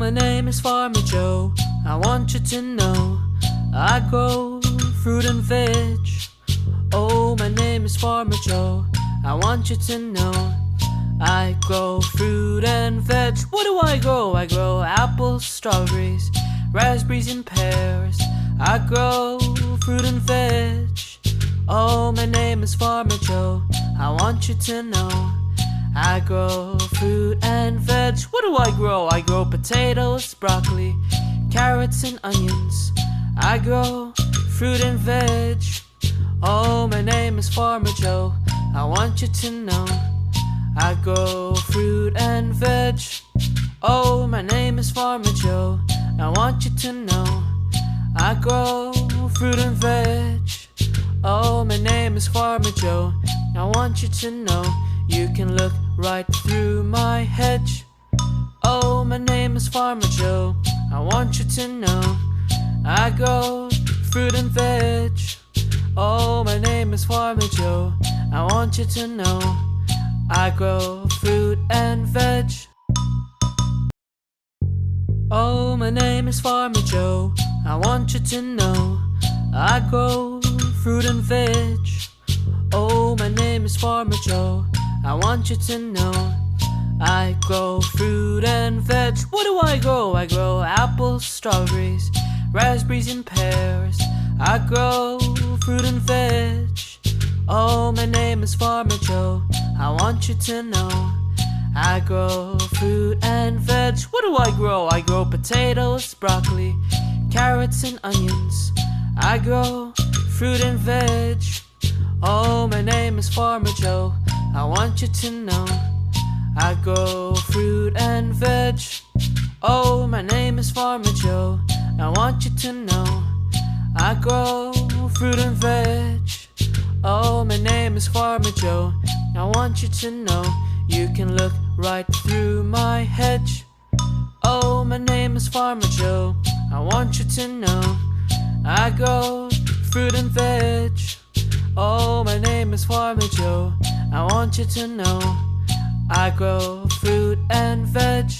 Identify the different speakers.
Speaker 1: my name is Farmer Joe. I want you to know I grow fruit and veg. Oh, my name is Farmer Joe. I want you to know I grow fruit and veg. What do I grow? I grow apples, strawberries, raspberries and pears. I grow fruit and veg. Oh, my name is Farmer Joe. I want you to know I grow fruit and veg. What do I grow? I grow potatoes, broccoli, carrots and onions. I grow fruit and veg. Oh, my name is Farmer Joe. I want you to know I grow fruit and veg. Oh, my name is Farmer Joe. I want you to know I grow fruit and veg. Oh, my name is Farmer Joe. I want you to know you can look right through my hedge. Oh, my name is Farmer Joe. I want you to know I grow fruit and veg. Oh, my name is Farmer Joe. I want you to know I grow fruit and veg. Oh, my name is Farmer Joe. I want you to know I grow fruit and veg. Oh, my name is Farmer Joe. I want you to know I grow fruit and veg. What do I grow? I grow apples, strawberries, raspberries and pears. I grow fruit and veg. Oh, my name is Farmer Joe. I want you to know I grow fruit and veg. What do I grow? I grow potatoes, broccoli, carrots and onions. I grow fruit and veg. Oh, my name is Farmer Joe. I want you to know I grow fruit and veg. Oh, my name is Farmer Joe. I want you to know I grow fruit and veg. Oh, my name is Farmer Joe. I want you to know you can look right through my hedge. Oh, my name is Farmer Joe. I want you to know I grow fruit and veg. Oh, my name is Farmer Joe. I want you to know I grow fruit and veg.